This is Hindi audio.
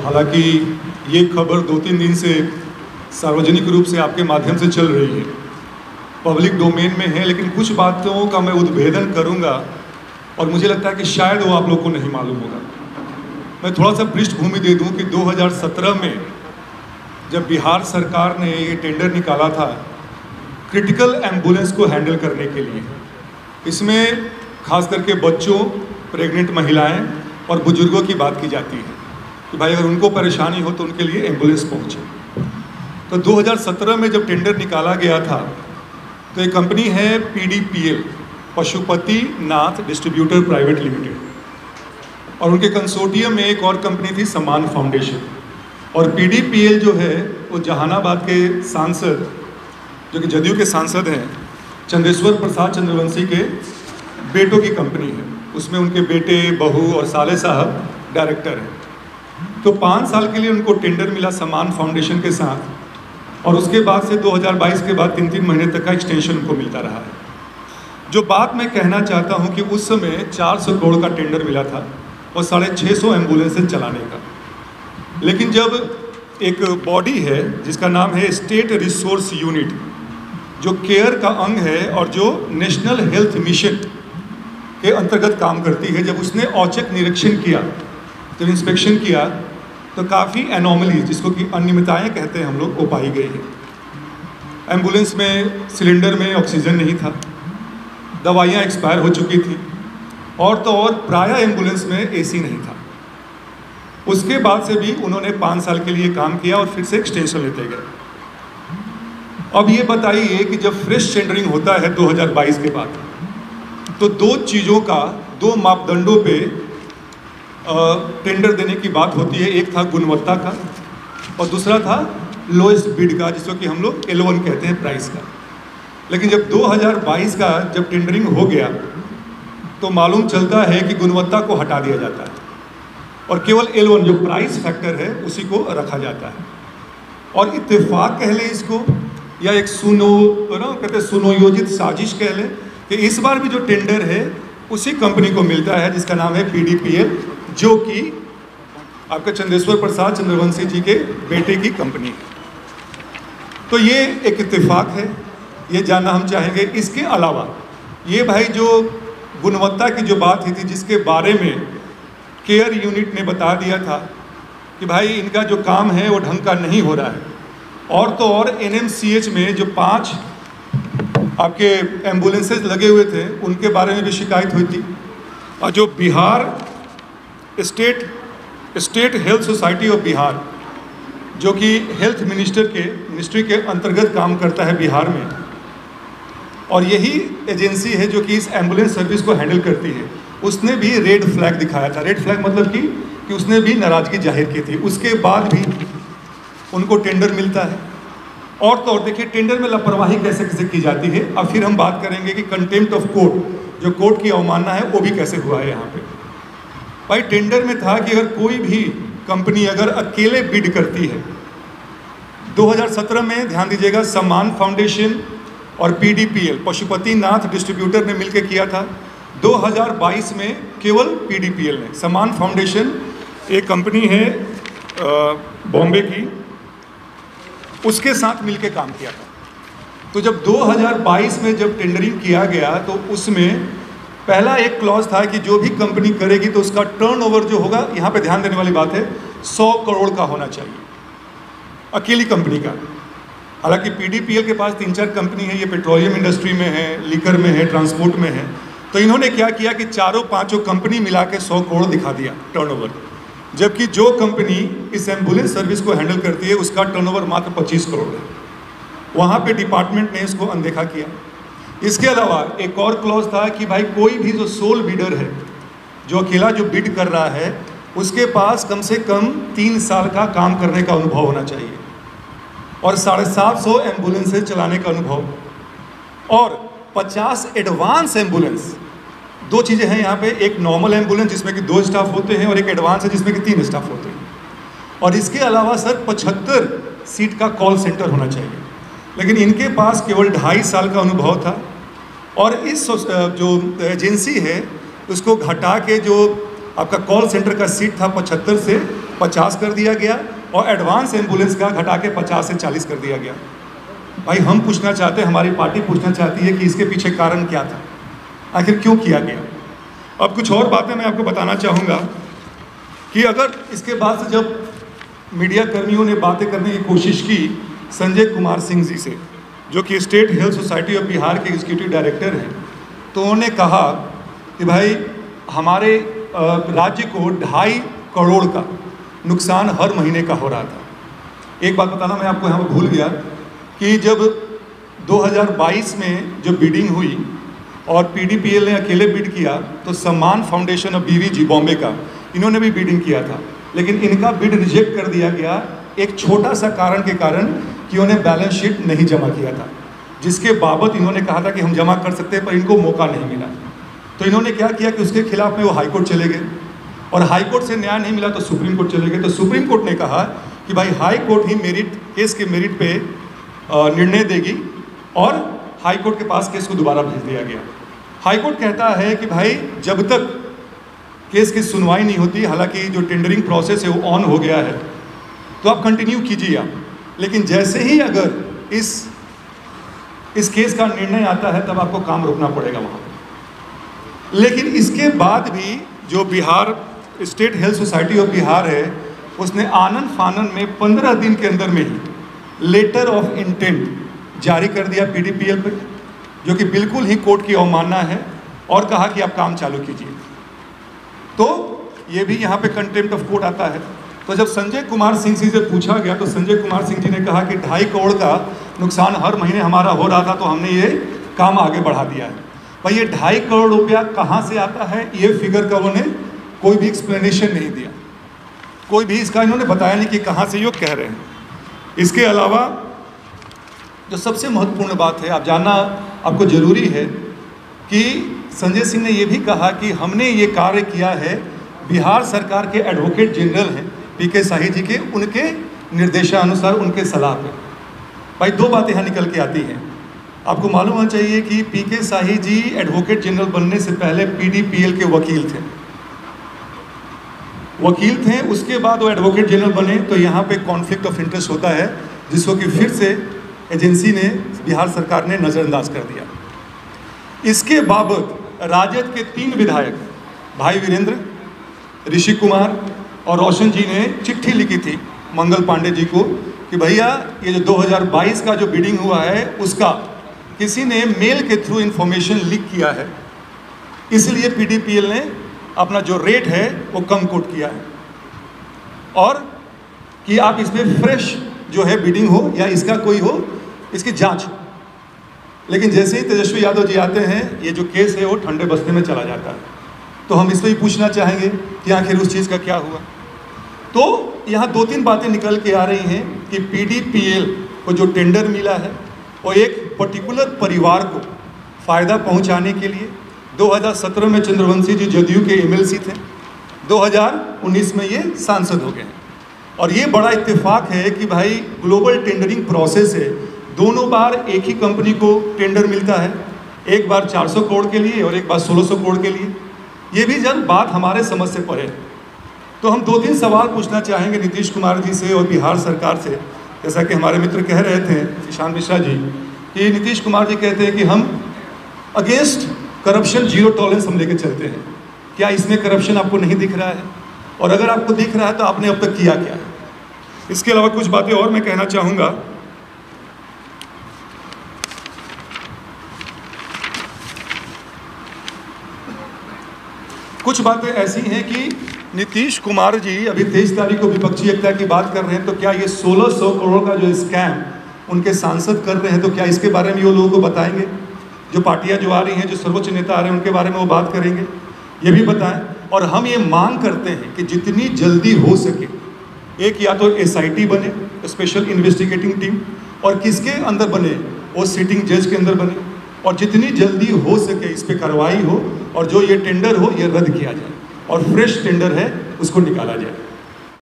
हालांकि ये खबर 2-3 दिन से सार्वजनिक रूप से आपके माध्यम से चल रही है, पब्लिक डोमेन में है, लेकिन कुछ बातों का मैं उद्भेदन करूंगा और मुझे लगता है कि शायद वो आप लोग को नहीं मालूम होगा। मैं थोड़ा सा पृष्ठभूमि दे दूं कि 2017 में जब बिहार सरकार ने ये टेंडर निकाला था क्रिटिकल एम्बुलेंस को हैंडल करने के लिए, इसमें खास करके बच्चों, प्रेग्नेंट महिलाएं और बुजुर्गों की बात की जाती है कि भाई अगर उनको परेशानी हो तो उनके लिए एम्बुलेंस पहुंचे। तो 2017 में जब टेंडर निकाला गया था तो एक कंपनी है PDPL, Pashupati Nath distributor private limited, और उनके कंसोर्टियम में एक और कंपनी थी समान फाउंडेशन। और PDPL जो है वो जहानाबाद के सांसद, जो कि जदयू के सांसद हैं, चंदेश्वर प्रसाद चंद्रवंशी के बेटों की कंपनी है। उसमें उनके बेटे, बहू और साले साहब डायरेक्टर हैं। तो 5 साल के लिए उनको टेंडर मिला समान फाउंडेशन के साथ, और उसके बाद से 2022 के बाद 3-3 महीने तक का एक्सटेंशन उनको मिलता रहा है। जो बात मैं कहना चाहता हूं कि उस समय 400 करोड़ का टेंडर मिला था और 650 एम्बुलेंसेज चलाने का। लेकिन जब एक बॉडी है जिसका नाम है स्टेट रिसोर्स यूनिट, जो केयर का अंग है और जो नेशनल हेल्थ मिशन के अंतर्गत काम करती है, जब उसने औचक निरीक्षण किया, जब इंस्पेक्शन किया, तो काफ़ी एनोमलीज, जिसको कि अनियमितताएं कहते हैं हम लोग, वो पाई गई है। एम्बुलेंस में सिलेंडर में ऑक्सीजन नहीं था, दवाइयाँ एक्सपायर हो चुकी थी, और तो और प्रायः एम्बुलेंस में AC नहीं था। उसके बाद से भी उन्होंने 5 साल के लिए काम किया और फिर से एक्सटेंशन लेते गए। अब ये बताइए कि जब फ्रेश टेंडरिंग होता है 2022 के बाद, तो 2 चीज़ों का, 2 मापदंडों पे टेंडर देने की बात होती है। एक था गुणवत्ता का और दूसरा था लोएस्ट बिड का, जिसको कि हम लोग L1 कहते हैं, प्राइस का। लेकिन जब 2022 का जब टेंडरिंग हो गया तो मालूम चलता है कि गुणवत्ता को हटा दिया जाता है और केवल L1 जो प्राइस फैक्टर है उसी को रखा जाता है। और इत्तेफाक कह लें इसको, या एक सुनियोजित साजिश कह लें, कि इस बार भी जो टेंडर है उसी कंपनी को मिलता है जिसका नाम है PDPL, जो कि आपका चंदेश्वर प्रसाद चंद्रवंशी जी के बेटे की कंपनी है। तो ये एक इत्तेफाक है, ये जानना हम चाहेंगे। इसके अलावा ये भाई जो गुणवत्ता की जो बात ही थी, जिसके बारे में केयर यूनिट ने बता दिया था कि भाई इनका जो काम है वो ढंग का नहीं हो रहा है, और तो और NMCH में जो 5 आपके एम्बुलेंसेज लगे हुए थे उनके बारे में भी शिकायत हुई थी। और जो Bihar state health society of Bihar, जो कि हेल्थ मिनिस्ट्री के अंतर्गत काम करता है बिहार में, और यही एजेंसी है जो कि इस एम्बुलेंस सर्विस को हैंडल करती है, उसने भी रेड फ्लैग दिखाया था। रेड फ्लैग मतलब कि उसने भी नाराज़गी जाहिर की थी। उसके बाद भी उनको टेंडर मिलता है। और तो और देखिए टेंडर में लापरवाही कैसे कैसे की जाती है। अब फिर हम बात करेंगे कि कंटेम्प्ट ऑफ कोर्ट, जो कोर्ट की अवमानना है, वो भी कैसे हुआ है यहाँ पे। भाई टेंडर में था कि अगर कोई भी कंपनी अगर अकेले बिड करती है, 2017 में ध्यान दीजिएगा, समान फाउंडेशन और PDPL, पशुपति नाथ डिस्ट्रीब्यूटर ने मिलकर किया था। 2022 में केवल PDPL ने, समान फाउंडेशन एक कंपनी है बॉम्बे की, उसके साथ मिलकर काम किया था। तो जब 2022 में जब टेंडरिंग किया गया तो उसमें पहला एक क्लॉज था कि जो भी कंपनी करेगी तो उसका टर्नओवर जो होगा, यहाँ पे ध्यान देने वाली बात है, 100 करोड़ का होना चाहिए, अकेली कंपनी का। हालांकि PDPL के पास 3-4 कंपनी है, ये पेट्रोलियम इंडस्ट्री में है, लीकर में है, ट्रांसपोर्ट में है। तो इन्होंने क्या किया कि 4-5 कंपनी मिला के 100 करोड़ दिखा दिया टर्नओवर, जबकि जो कंपनी इस एम्बुलेंस सर्विस को हैंडल करती है उसका टर्नओवर मात्र 25 करोड़ है। वहाँ पे डिपार्टमेंट ने इसको अनदेखा किया। इसके अलावा एक और क्लॉज था कि भाई कोई भी जो सोल बिडर है, जो अकेला जो बिड कर रहा है, उसके पास कम से कम 3 साल का काम करने का अनुभव होना चाहिए और 750 एम्बुलेंसेज चलाने का अनुभव, और 50 एडवांस एम्बुलेंस। 2 चीज़ें हैं यहाँ पे, एक नॉर्मल एम्बुलेंस जिसमें कि 2 स्टाफ होते हैं और एक एडवांस है जिसमें कि 3 स्टाफ होते हैं। और इसके अलावा सर 75 सीट का कॉल सेंटर होना चाहिए, लेकिन इनके पास केवल 2.5 साल का अनुभव था। और इस जो एजेंसी है उसको घटा के जो आपका कॉल सेंटर का सीट था 75 से 50 कर दिया गया और एडवांस एम्बुलेंस का घटा के 50 से 40 कर दिया गया। भाई हम पूछना चाहते हैं, हमारी पार्टी पूछना चाहती है कि इसके पीछे कारण क्या था, आखिर क्यों किया गया। अब कुछ और बातें मैं आपको बताना चाहूँगा कि अगर इसके बाद से जब मीडिया कर्मियों ने बातें करने की कोशिश की संजय कुमार सिंह जी से, जो कि state health society of Bihar के एग्जीक्यूटिव डायरेक्टर हैं, तो उन्होंने कहा कि भाई हमारे राज्य को 2.5 करोड़ का नुकसान हर महीने का हो रहा था। एक बात बताना मैं आपको यहाँ पर भूल गया कि जब 2022 में जब बिडिंग हुई और पीडीपीएल ने अकेले बिड किया तो सम्मान फाउंडेशन ऑफ बीवीजी बॉम्बे का, इन्होंने भी बिडिंग किया था, लेकिन इनका बिड रिजेक्ट कर दिया गया एक छोटा सा कारण के कारण कि उन्हें बैलेंस शीट नहीं जमा किया था, जिसके बाबत इन्होंने कहा था कि हम जमा कर सकते हैं, पर इनको मौका नहीं मिला। तो इन्होंने क्या किया कि उसके खिलाफ में वो हाई कोर्ट चले गए और हाई कोर्ट से न्याय नहीं मिला तो सुप्रीम कोर्ट चले गए। तो सुप्रीम कोर्ट ने कहा कि भाई हाई कोर्ट ही मेरिट केस के मेरिट पे निर्णय देगी और हाई कोर्ट के पास केस को दोबारा भेज दिया गया। हाई कोर्ट कहता है कि भाई जब तक केस की सुनवाई नहीं होती, हालांकि जो टेंडरिंग प्रोसेस है वो ऑन हो गया है, तो आप कंटिन्यू कीजिए आप, लेकिन जैसे ही अगर इस केस का निर्णय आता है तब आपको काम रोकना पड़ेगा वहाँ। लेकिन इसके बाद भी जो Bihar state health society of Bihar है, उसने आनन फानन में 15 दिन के अंदर में ही लेटर ऑफ इंटेंट जारी कर दिया पीडीपीएल पे, जो कि बिल्कुल ही कोर्ट की अवमानना है, और कहा कि आप काम चालू कीजिए। तो ये भी यहाँ पे कंटेम्प्ट ऑफ कोर्ट आता है। तो जब संजय कुमार सिंह जी से पूछा गया तो संजय कुमार सिंह जी ने कहा कि 2.5 करोड़ का नुकसान हर महीने हमारा हो रहा था, तो हमने ये काम आगे बढ़ा दिया है। भाई ये 2.5 करोड़ रुपया कहाँ से आता है, ये फिगर का उन्होंने कोई भी एक्सप्लेनेशन नहीं दिया, कोई भी इसका इन्होंने बताया नहीं कि कहाँ से ये कह रहे हैं। इसके अलावा जो सबसे महत्वपूर्ण बात है, आप जानना आपको ज़रूरी है कि संजय सिंह ने ये भी कहा कि हमने ये कार्य किया है बिहार सरकार के एडवोकेट जनरल हैं पीके शाही जी के, उनके निर्देशानुसार, उनके सलाह पे। भाई दो बातें यहाँ निकल के आती हैं। आपको मालूम होना चाहिए कि पीके शाही जी एडवोकेट जनरल बनने से पहले पीडीपीएल के वकील थे, उसके बाद वो एडवोकेट जनरल बने। तो यहाँ पे कॉन्फ्लिक्ट ऑफ इंटरेस्ट होता है, जिसको कि फिर से एजेंसी ने, बिहार सरकार ने नज़रअंदाज कर दिया। इसके बाबत राजद के 3 विधायक भाई वीरेंद्र, ऋषि कुमार और रोशन जी ने चिट्ठी लिखी थी मंगल पांडे जी को कि भैया ये जो 2022 का जो बिडिंग हुआ है उसका किसी ने मेल के थ्रू इन्फॉर्मेशन लीक किया है, इसलिए पीडीपीएल ने अपना जो रेट है वो कम कोट किया है, और कि आप इसमें फ्रेश जो है बिडिंग हो या इसका कोई हो, इसकी जांच। लेकिन जैसे ही तेजस्वी यादव जी आते हैं, ये जो केस है वो ठंडे बस्ते में चला जाता है। तो हम इसमें ही पूछना चाहेंगे कि आखिर उस चीज़ का क्या हुआ। तो यहाँ 2-3 बातें निकल के आ रही हैं कि पीडीपीएल को जो टेंडर मिला है वो एक पर्टिकुलर परिवार को फ़ायदा पहुँचाने के लिए 2017 में चंद्रवंशी जी जदयू के एमएलसी थे, 2019 में ये सांसद हो गए हैं। और ये बड़ा इत्तेफाक है कि भाई ग्लोबल टेंडरिंग प्रोसेस है, दोनों बार एक ही कंपनी को टेंडर मिलता है, एक बार 400 करोड़ के लिए और एक बार 1600 करोड़ के लिए। ये भी जब बात हमारे समझ से परे। तो हम 2-3 सवाल पूछना चाहेंगे नीतीश कुमार जी से और बिहार सरकार से। जैसा कि हमारे मित्र कह रहे थे ईशान मिश्रा जी, कि नीतीश कुमार जी कहते हैं कि हम अगेंस्ट करप्शन, जीरो टॉलरेंस हम लेके चलते हैं। क्या इसमें करप्शन आपको नहीं दिख रहा है? और अगर आपको दिख रहा है तो आपने अब तक किया क्या है? इसके अलावा कुछ बातें और मैं कहना चाहूँगा। कुछ बातें ऐसी हैं कि नीतीश कुमार जी अभी 23 तारीख को विपक्षी एकता की बात कर रहे हैं, तो क्या ये 1600 करोड़ का जो स्कैम उनके सांसद कर रहे हैं, तो क्या इसके बारे में वो लोगों को बताएंगे? जो पार्टियां जो आ रही हैं, जो सर्वोच्च नेता आ रहे हैं, उनके बारे में वो बात करेंगे, ये भी बताएं। और हम ये मांग करते हैं कि जितनी जल्दी हो सके एक या तो एसआईटी बने, स्पेशल इन्वेस्टिगेटिंग टीम, और किसके अंदर बने, वो सिटिंग जज के अंदर बने, और जितनी जल्दी हो सके इस पर कार्रवाई हो, और जो ये टेंडर हो ये रद्द किया जाए और फ्रेश टेंडर है उसको निकाला जाए।